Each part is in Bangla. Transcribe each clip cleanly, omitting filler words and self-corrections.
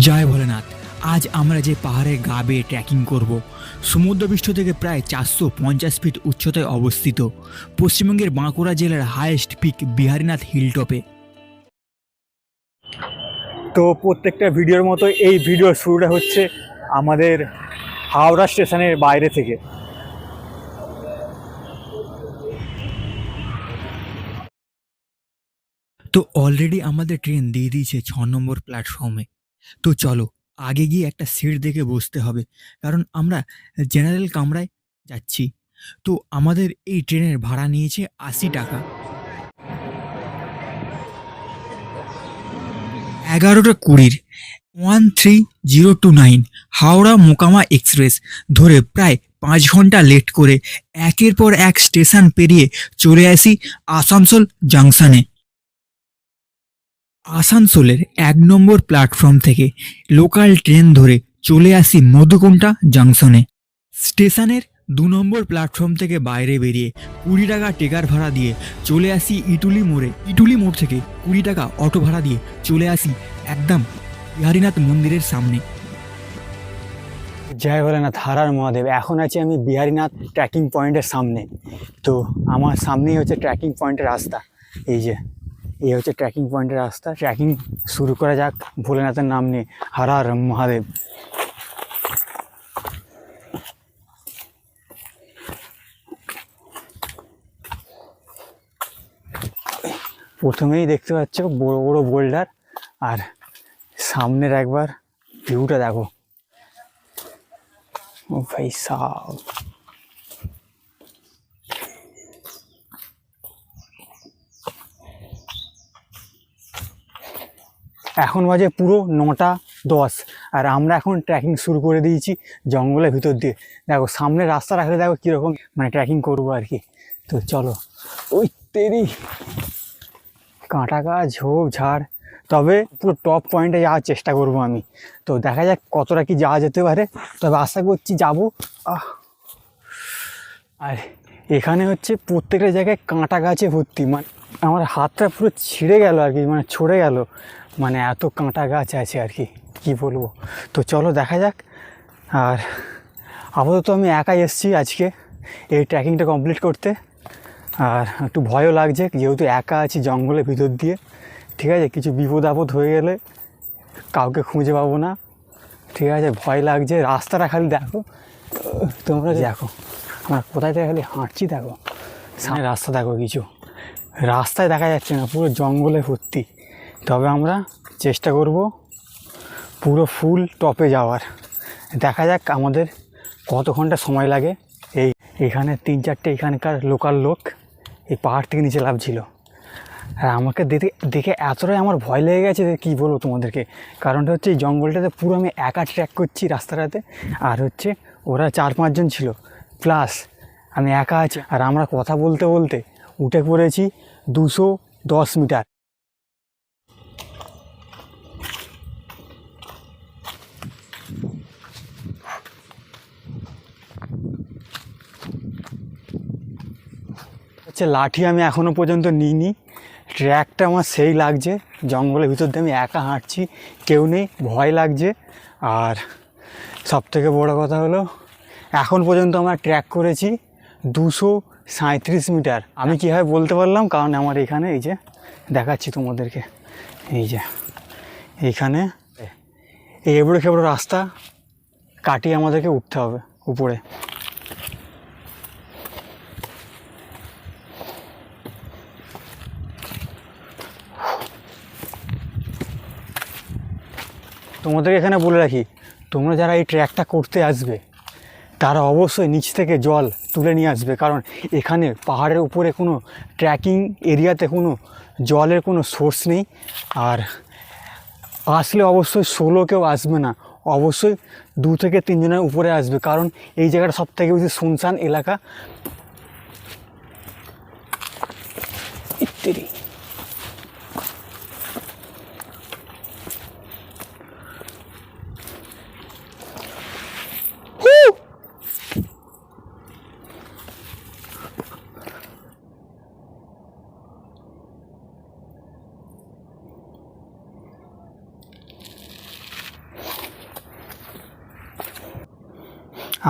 জয় ভোলেনাথ। আজ আমরা যে পাহাড়ে গা বেয়ে ট্রেকিং করব সমুদ্রপৃষ্ঠ থেকে প্রায় 450 ফিট উচ্চতায় অবস্থিত পশ্চিমবঙ্গের বাঁকুড়া জেলার হাইয়েস্ট পিক বিহারীনাথ হিলটপে। তো প্রত্যেকটা ভিডিওর মতো এই ভিডিওর শুরুটা হচ্ছে আমাদের হাওড়া স্টেশনের বাইরে থেকে। তো অলরেডি আমাদের ট্রেন দিয়ে দিয়েছে 6 নম্বর প্ল্যাটফর্মে। তো চলো আগে গিয়ে একটা সিট দেখে বসতে হবে, কারণ আমরা জেনারেল কামরায় যাচ্ছি। তো আমাদের এই ট্রেনের ভাড়া নিয়েছে 80 টাকা। 11:20 13029 হাওড়া মোকামা এক্সপ্রেস ধরে প্রায় 5 ঘন্টা লেট করে একের পর এক স্টেশন পেরিয়ে চলে আসি আসানসোল জাংশনে। আসানসোলের 1 নম্বর প্ল্যাটফর্ম থেকে লোকাল ট্রেন ধরে চলে আসি মধুকুন্টা জাংশনে। স্টেশনের 2 নম্বর প্ল্যাটফর্ম থেকে বাইরে বেরিয়ে 20 টাকা টেকার ভাড়া দিয়ে চলে আসি ইটুলি মোড়ে। ইটুলি মোড় থেকে 20 টাকা অটো ভাড়া দিয়ে চলে আসি একদম বিহারীনাথ মন্দিরের সামনে। জয় ভোলেনাথ, হারার মহাদেব। এখন আছি আমি বিহারীনাথ ট্রেকিং পয়েন্টের সামনে। তো আমার সামনেই হচ্ছে ট্রেকিং পয়েন্টের রাস্তা। এই হচ্ছে ট্রেকিং পয়েন্টের রাস্তা। ট্রেকিং শুরু করা যাক ভোলেনাথের নাম নিয়ে। হারার মহাদেব। প্রথমেই দেখতে পাচ্ছ বড় বড় বোল্ডার, আর সামনের একবার ভিউটা দেখো। ও ভাই সাব, এখন বাজে পুরো 9:10 আর আমরা এখন ট্রেকিং শুরু করে দিয়েছি জঙ্গলের ভিতর দিয়ে। দেখো সামনে রাস্তা রাখলে দেখো কীরকম মানে ট্রেকিং করবো আর কি। তো চলো। ওই তেরি কাঁটা গাছ, ঝোপ ঝাড়, তবে পুরো টপ পয়েন্টে যাওয়ার চেষ্টা করব আমি। তো দেখা যাক কতটা কি যাওয়া যেতে পারে, তবে আশা করছি যাবো। আর এখানে হচ্ছে প্রত্যেকটা জায়গায় কাঁটা গাছে ভর্তি, মানে আমার হাতটা পুরো ছিঁড়ে গেল আর কি, মানে ছড়ে গেল, মানে এত কাঁটা গাছ আছে আর কি, কী বলবো। তো চলো দেখা যাক। আর আপাতত আমি একাই এসেছি আজকে এই ট্রেকিংটা কমপ্লিট করতে, আর একটু ভয়ও লাগছে যেহেতু একা আছি জঙ্গলের ভিতর দিয়ে। ঠিক আছে, কিছু বিপদ আপদ হয়ে গেলে কাউকে খুঁজে পাবো না। ঠিক আছে, ভয় লাগছে। রাস্তাটা খালি দেখো, তোমরা দেখো আমরা কোথায় থেকে খালি হাঁটছি, দেখো সামনে রাস্তা দেখো, কিছু রাস্তায় দেখা যাচ্ছে না, পুরো জঙ্গলে ভর্তি। তবে আমরা চেষ্টা করব পুরো টপে যাওয়ার। দেখা যাক আমাদের কত ঘন্টা সময় লাগে। এইখানে 3-4টে এখানকার লোকাল লোক এই পাহাড় থেকে নিচে নামছিল, আর আমাকে দেখে এতটাই আমার ভয় লেগে গেছে কী বলবো তোমাদেরকে। কারণটা হচ্ছে এই জঙ্গলটাতে পুরো আমি একা ট্র্যাক করছি রাস্তাটাতে, আর হচ্ছে ওরা 4-5 জন ছিল, প্লাস আমি একা আছি। আর আমরা কথা বলতে বলতে উঠে পড়েছি 210 মিটার। হচ্ছে লাঠি আমি এখনও পর্যন্ত নিইনি। ট্র্যাকটা আমার সেই লাগছে, জঙ্গলের ভিতর দিয়ে আমি একা হাঁটছি, কেউ নেই, ভয় লাগছে। আর সবথেকে বড় কথা হলো এখন পর্যন্ত আমরা ট্র্যাক করেছি 237 মিটার। আমি কীভাবে বলতে পারলাম, কারণ আমার এখানে এই যে দেখাচ্ছি তোমাদেরকে, এই যে এইখানে এই এবড়ো খেবড়ো রাস্তা কাটিয়ে আমাদেরকে উঠতে হবে উপরে। তোমাদের এখানে বলে রাখি, তোমরা যারা এই ট্র্যাকটা করতে আসবে তারা অবশ্যই নিচ থেকে জল তুলে নিয়ে আসবে, কারণ এখানে পাহাড়ের উপরে কোনো ট্রেকিং এরিয়াতে কোনো জলের কোনো সোর্স নেই। আর আসলে অবশ্যই সোলো কেউ আসবে না, অবশ্যই 2 থেকে 3 জনের উপরে আসবে, কারণ এই জায়গাটা সবথেকে বেশি শুনশান এলাকা। ইত্যাদি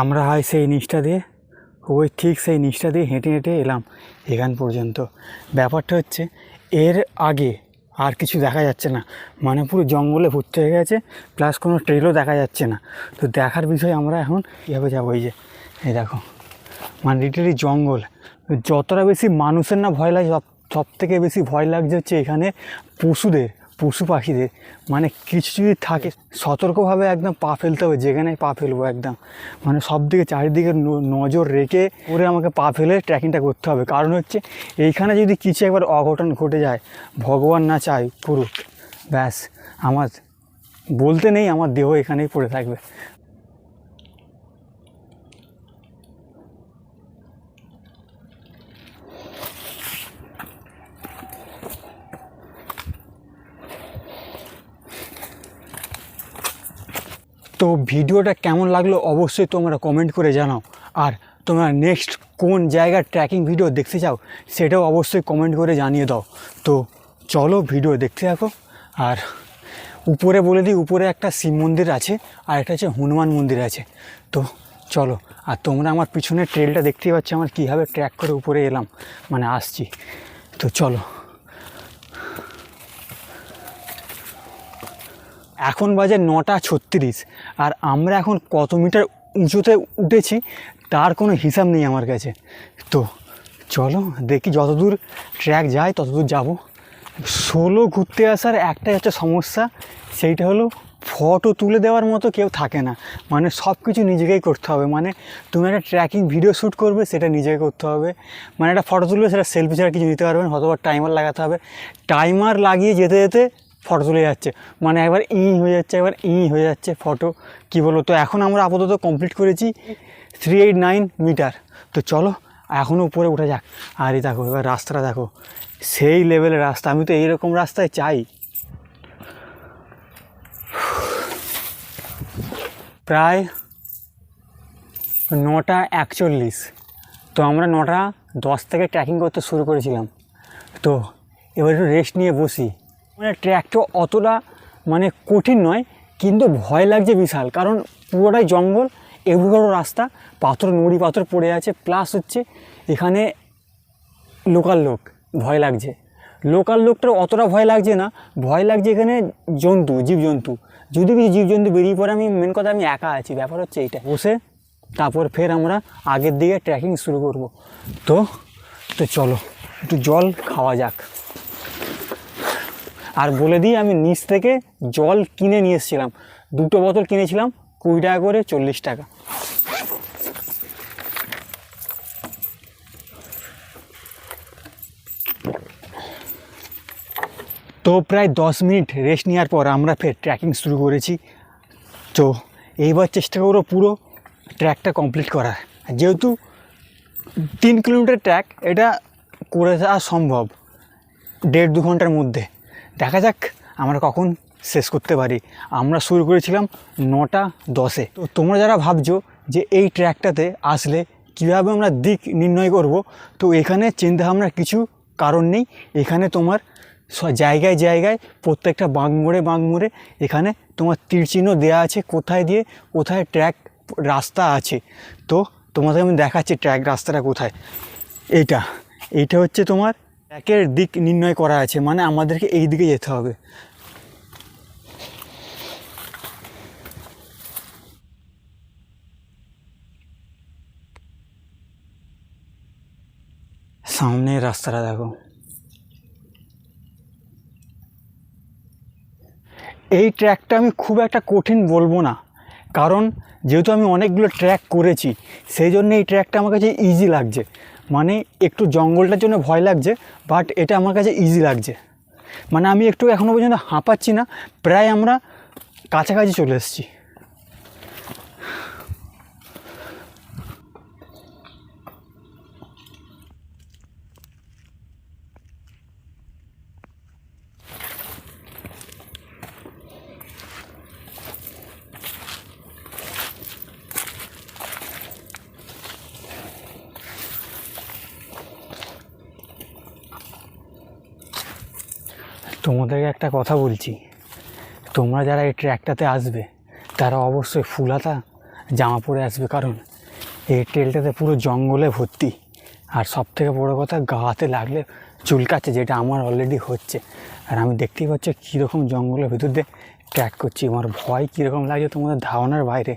আমরা হয় সেই নিচটা দিয়ে ওই ঠিক সেই নিচটা দিয়ে হেঁটে হেঁটে এলাম এখান পর্যন্ত। ব্যাপারটা হচ্ছে এর আগে আর কিছু দেখা যাচ্ছে না, মানে পুরো জঙ্গলে ভর্তি হয়ে গেছে, প্লাস কোনো ট্রেলও দেখা যাচ্ছে না। তো দেখার বিষয় আমরা এখন কীভাবে যাবো? এই যে এই দেখো, মানে লিটারালি জঙ্গল। যতটা বেশি মানুষের না ভয় লাগে, সব থেকে বেশি ভয় লাগছে হচ্ছে এখানে পশুদের, পশু পাখিদের। মানে কিছু যদি থাকে সতর্কভাবে একদম পা ফেলতে হবে, যেখানে পা ফেলবো একদম, মানে সব দিকে চারিদিকে নজর রেখে করে আমাকে পা ফেলে ট্রেকিংটা করতে হবে। কারণ হচ্ছে এইখানে যদি কিছু একবার অঘটন ঘটে যায়, ভগবান না চায় পুরো, ব্যাস আমার বলতে নেই, আমার দেহ এখানেই পড়ে থাকবে। তো ভিডিওটা কেমন লাগলো অবশ্যই তোমরা কমেন্ট করে জানাও। আর তোমরা নেক্সট কোন জায়গার ট্রেকিং ভিডিও দেখতে চাও সেটাও অবশ্যই কমেন্ট করে জানিয়ে দাও। তো চলো ভিডিও দেখতে থাকো। আর উপরে বলে দিই, উপরে একটা শিব মন্দির আছে আর একটা হচ্ছে হনুমান মন্দির আছে। তো চলো, আর তোমরা আমার পিছনে ট্রেলটা দেখতেই পাচ্ছ, আমার কীভাবে ট্র্যাক করে উপরে এলাম, মানে আসছি। তো চলো, এখন বাজে 9:36 আর আমরা এখন কত মিটার উঁচুতে উঠেছি তার কোনো হিসাব নেই আমার কাছে। তো চলো দেখি, যতদূর ট্র্যাক যায় ততদূর যাব। সোলো ঘুরতে আসার একটাই হচ্ছে সমস্যা, সেইটা হলো ফটো তুলে দেওয়ার মতো কেউ থাকে না। মানে সব কিছু নিজেকেই করতে হবে। মানে তুমি একটা ট্র্যাকিং ভিডিও শ্যুট করবে, সেটা নিজেকে করতে হবে। মানে একটা ফটো তুলবে, সেটা সেলফি ছাড়া কিছু নিতে পারবে না, অথবা টাইমার লাগাতে হবে। টাইমার লাগিয়ে যেতে যেতে ফটো তুলে যাচ্ছে, মানে একবার হয়ে যাচ্ছে, একবার হয়ে যাচ্ছে ফটো, কী বলো। তো এখন আমরা আপাতত কমপ্লিট করেছি 389 মিটার। তো চলো এখনও উপরে উঠে যাক। আর এই দেখো, এবার রাস্তাটা দেখো, সেই লেভেলের রাস্তা। আমি তো এইরকম রাস্তায় চাই। প্রায় 9:41। তো আমরা 9:10 থেকে ট্রেকিং করতে শুরু করেছিলাম। তো এবার একটু রেস্ট নিয়ে বসি। মানে ট্র্যাকটা অতটা মানে কঠিন নয়, কিন্তু ভয় লাগছে বিশাল, কারণ পুরোটাই জঙ্গল, এগুলো রাস্তা, পাথর নুড়ি পাথর পড়ে আছে, প্লাস হচ্ছে এখানে লোকাল লোক, ভয় লাগছে। লোকাল লোকটার অতটা ভয় লাগছে না, ভয় লাগছে এখানে জন্তু, জীবজন্তু। যদি কিছু জীবজন্তু বেরিয়ে পড়ে, আমি মেন কথা আমি একা আছি, ব্যাপার হচ্ছে এইটা। বসে তারপর ফের আমরা আগের দিকে ট্রেকিং শুরু করব। তো চলো একটু জল খাওয়া যাক। আর বলে দিই, আমি নিচ থেকে জল কিনে নিয়ে এসেছিলাম, 2টো বোতল কিনেছিলাম, 20 টাকা করে, 40 টাকা। তো প্রায় 10 মিনিট রেস্ট নেওয়ার পর আমরা ফের ট্রেকিং শুরু করেছি। তো এইবার চেষ্টা করবো পুরো ট্র্যাকটা কমপ্লিট করার। যেহেতু 3 কিলোমিটার ট্র্যাক, এটা করে দেওয়া সম্ভব 1.5-2 ঘন্টার মধ্যে। দেখা যাক আমরা কখন শেষ করতে পারি। আমরা শুরু করেছিলাম 9:10-এ। তো তোমরা যারা ভাবছো যে এই ট্র্যাকটাতে আসলে কীভাবে আমরা দিক নির্ণয় করব, তো এখানে চিন্তাভাবনার কিছু কারণ নেই। এখানে তোমার জায়গায় জায়গায় প্রত্যেকটা বাঁক মোড়ে এখানে তোমার তীরচিহ্ন দেওয়া আছে, কোথায় দিয়ে কোথায় ট্র্যাক রাস্তা আছে। তো তোমাদের আমি দেখাচ্ছি ট্র্যাক রাস্তাটা কোথায়। এইটা হচ্ছে তোমার ট্র্যাকের দিক নির্ণয় করা আছে, মানে আমাদেরকে এই দিকে যেতে হবে। সামনের রাস্তাটা দেখো। এই ট্র্যাকটা আমি খুব একটা কঠিন বলবো না, কারণ যেহেতু আমি অনেকগুলো ট্র্যাক করেছি, সেই জন্য এই ট্র্যাকটা আমার কাছে ইজি লাগছে। মানে একটু জঙ্গলটার জন্য ভয় লাগছে, বাট এটা আমার কাছে ইজি লাগছে। মানে আমি একটু এখনও পর্যন্ত হাঁপাচ্ছি না, প্রায় আমরা কাছাকাছি চলে এসেছি। তোমাদেরকে একটা কথা বলছি, তোমরা যারা এই ট্র্যাকটাতে আসবে তারা অবশ্যই ফুল হাতা জামা পরে আসবে, কারণ এই ট্রেলটাতে পুরো জঙ্গলে ভর্তি। আর সব থেকে বড়ো কথা, গাতে লাগলে চুলকাচ্ছে, যেটা আমার অলরেডি হচ্ছে। আর আমি দেখতেই পাচ্ছি কীরকম জঙ্গলের ভিতর দিয়ে ট্র্যাক করছি। আমার ভয় কীরকম লাগছে তোমাদের ধারণার বাইরে,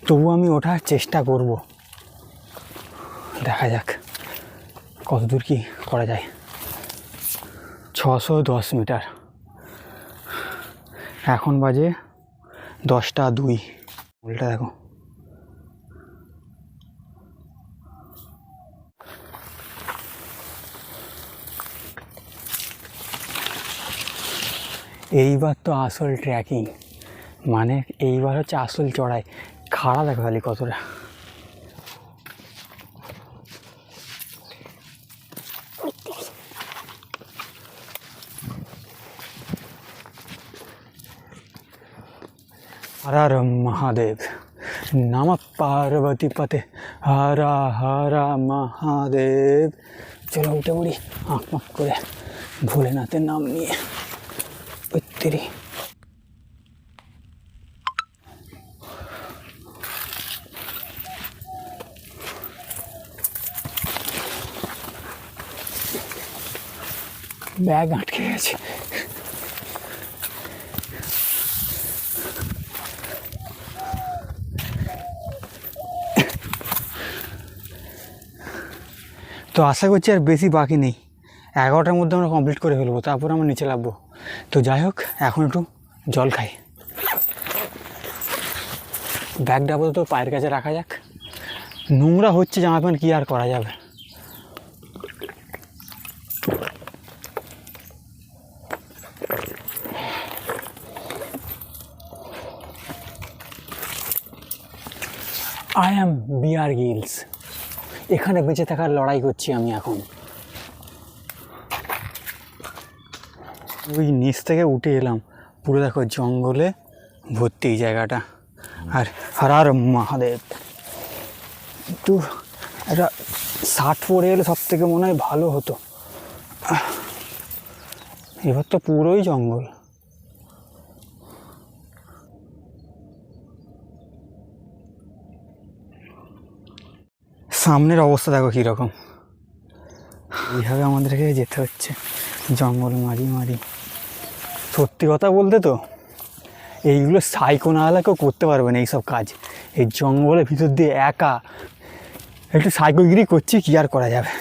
তবু আমি ওঠার চেষ্টা করব। দেখা যাক কত দূর কী করা যায়। 610 মিটার, এখন বাজে 10টা 2। উল্টা দেখো, এইবার তো আসল ট্রেকিং, মানে এইবার হচ্ছে আসল চড়াই। খাড়া দেখো খালি কতটা। हर हर महादेव, नमः पार्वती पते, हर हर महादेव। चलो उठे पड़ी आँख माख करे भोलेनाथेर नाम निये। तेरी बैग आटके गेছে। তো আশা করছি আর বেশি বাকি নেই, 11টার মধ্যে আমরা কমপ্লিট করে ফেলবো, তারপর আমরা নিচে নামবো। তো যাই হোক, এখন একটু জল খাই। ব্যাগটা আপাতত পায়ের কাছে রাখা যাক, নোংরা হচ্ছে জামা প্যান্ট, কী আর করা যাবে। আই অ্যাম বিয়ার গিলস, এখানে বেঁচে থাকার লড়াই করছি আমি এখন। ওই নিচ থেকে উঠে এলাম, পুরো দেখো জঙ্গলে ভর্তি এই জায়গাটা। আর হর হর মহাদেব। একটু একটা শার্ট পরে এলে সব থেকে মনে হয় ভালো হতো। এবার তো পুরোই জঙ্গল। সামনের অবস্থা দেখো কীরকম, এইভাবে আমাদেরকে যেতে হচ্ছে জঙ্গল মারি মারি। সত্যি কথা বলতে তো এইগুলো সাইকো না হলে কেউ করতে পারবে না এইসব কাজ। এই জঙ্গলের ভিতর দিয়ে একা একটু সাইকোগিরি করছি, কী আর করা যাবে।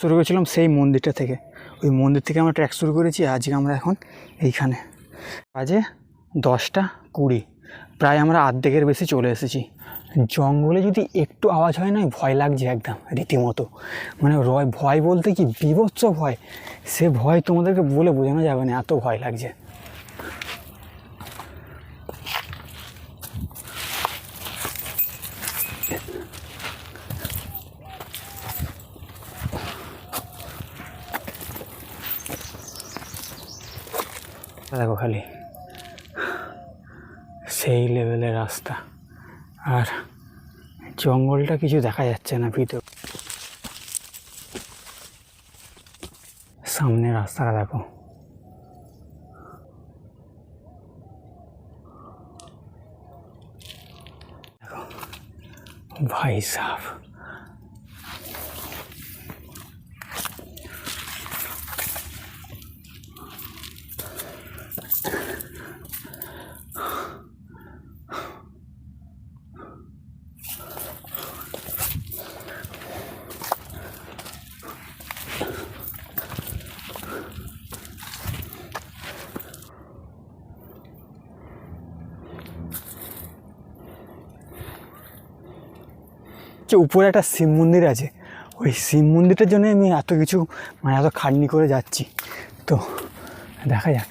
শুরু করেছিলাম সেই মন্দিরটা থেকে, ওই মন্দির থেকে আমরা ট্র্যাক শুরু করেছি। আজকে আমরা এখন এইখানে বাজে 10টা 20, প্রায় আমরা অর্ধেকের বেশি চলে এসেছি। জঙ্গলে যদি একটু আওয়াজ হয় না, ভয় লাগছে একদম রীতিমতো। মানে ভয় বলতে কি বীভৎস ভয়, সে ভয় তোমাদেরকে বলে বোঝানো যাবে না, এত ভয় লাগছে। দেখো খালি সেই লেভেলের রাস্তা, আর জঙ্গলটা কিছু দেখা যাচ্ছে না ভিতর। সামনে রাস্তাটা দেখো, ভাই সাহেব। উপরে একটা শিব মন্দির আছে, ওই শিব মন্দিরটার জন্য আমি এত কিছু মানে এত খাটনি করে যাচ্ছি। তো দেখা যাক,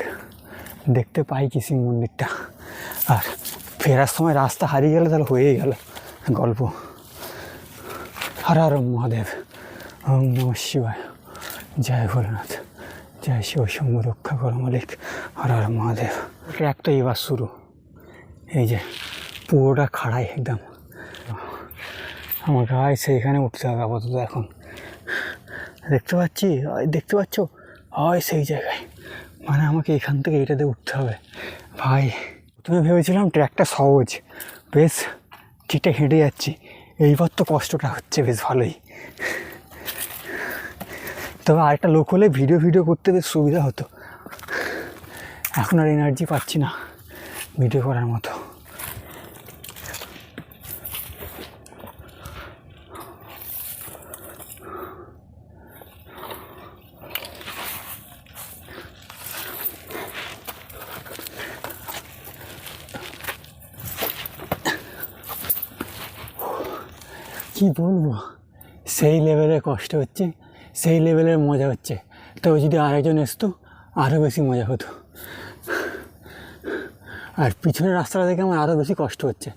দেখতে পাই কি শিব মন্দিরটা। আর ফেরার সময় রাস্তা হারিয়ে গেলে তাহলে হয়েই গেল গল্প। হর হর মহাদেব, ওম নমঃ শিবায়, জয় ভোলেনাথ, জয় শিব শম্ভু রক্ষা করো মালিক, হর হর মহাদেব। ট্র্যাকটা এবার শুরু, এই যে পুরোটা খাড়াই একদম। আমাকে হয় সেইখানে উঠতে হবে আপাতত। এখন দেখতে পাচ্ছ হয় সেই জায়গায় মানে আমাকে এখান থেকে এটাতে উঠতে হবে ভাই। তুমি ভেবেছিলাম ট্র্যাকটা সহজ, বেশ ঠিকঠাক হেঁটে যাচ্ছি, এইবার তো কষ্টটা হচ্ছে বেশ ভালোই। তবে আরেকটা লোক হলে ভিডিও করতে বেশ সুবিধা হতো, এখন আর এনার্জি পাচ্ছি না ভিডিও করার মতো। কি বলবো, সেই লেভেলের কষ্ট হচ্ছে, সেই লেভেলের মজা হচ্ছে। তবে যদি আরেকজন আসতো আরও বেশি মজা হতো। আর পিছনের রাস্তাটা দেখে আমার আরও বেশি কষ্ট হচ্ছে।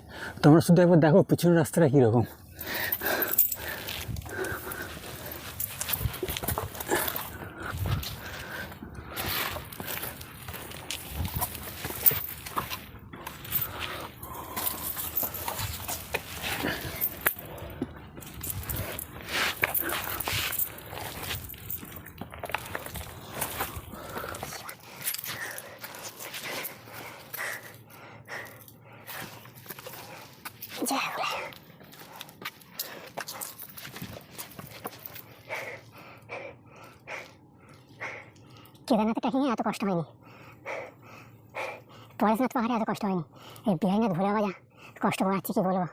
তোমরা শুধু একবার দেখো পিছনের রাস্তাটা কীরকম। কেদারনাথের ট্রেকিংয়ে এত কষ্ট হয়নি, পরেশনাথ পাহাড়ে এত কষ্ট হয়নি, এই বিহারীনাথ ভোলা বাজা কষ্ট পাচ্ছি কি বলবো।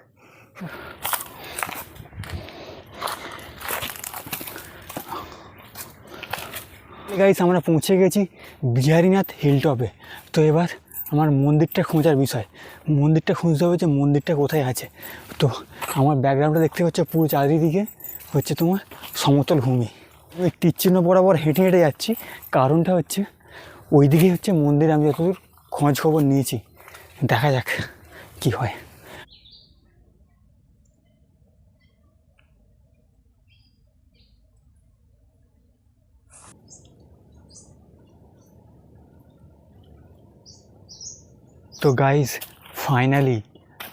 গাইস আমরা পৌঁছে গেছি বিহারীনাথ হিল টপে। তো এবার আমার মন্দিরটা খোঁজার বিষয়, মন্দিরটা খুঁজতে হবে যে মন্দিরটা কোথায় আছে। তো আমার ব্যাকগ্রাউন্ডটা দেখতে হচ্ছে পুরো চারিদিকে হচ্ছে তোমার সমতল ভূমি। আমি তীরচিহ্ন বরাবর হেঁটে হেঁটে যাচ্ছি, কারণটা হচ্ছে ওই দিকেই হচ্ছে মন্দির। আমি যতদূর খোঁজ খবর নিয়েছি, দেখা যাক কি হয়। তো গাইস ফাইনালি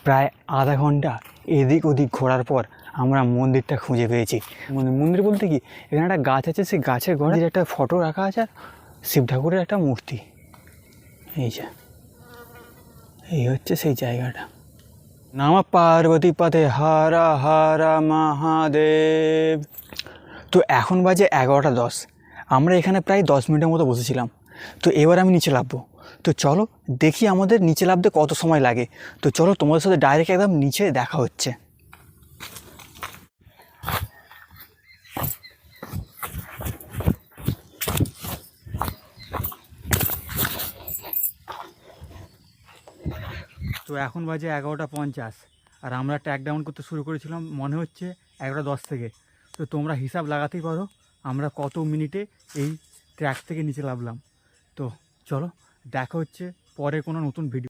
প্রায় আধা ঘন্টা এদিক ওদিক ঘোরার পর আমরা মন্দিরটা খুঁজে পেয়েছি। মন্দির বলতে কি, এখানে একটা গাছ আছে, সেই গাছের গোড়ায় একটা ফটো রাখা আছে আর শিব ঠাকুরের একটা মূর্তি। এই যে এই হচ্ছে সেই জায়গাটা। নামা পার্বতী পথে হারা হারা মহাদেব। তো এখন বাজে 11:10। আমরা এখানে প্রায় 10 মিনিটের মতো বসেছিলাম। তো এবার আমি নিচে নামবো। তো চলো দেখি আমাদের নিচে নামতে কত সময় লাগে। তো চলো তোমাদের সাথে ডাইরেক্ট একদম নিচে দেখা হচ্ছে। তো এখন বাজে 11:50 আর আমরা ট্র্যাক ডাউন করতে শুরু করেছিলাম মনে হচ্ছে 11:10 থেকে। তো তোমরা হিসাব লাগাতেই পারো আমরা কত মিনিটে এই ট্র্যাক থেকে নিচে নামলাম। তো চলো দেখা হচ্ছে পরে কোনো নতুন ভিডিও।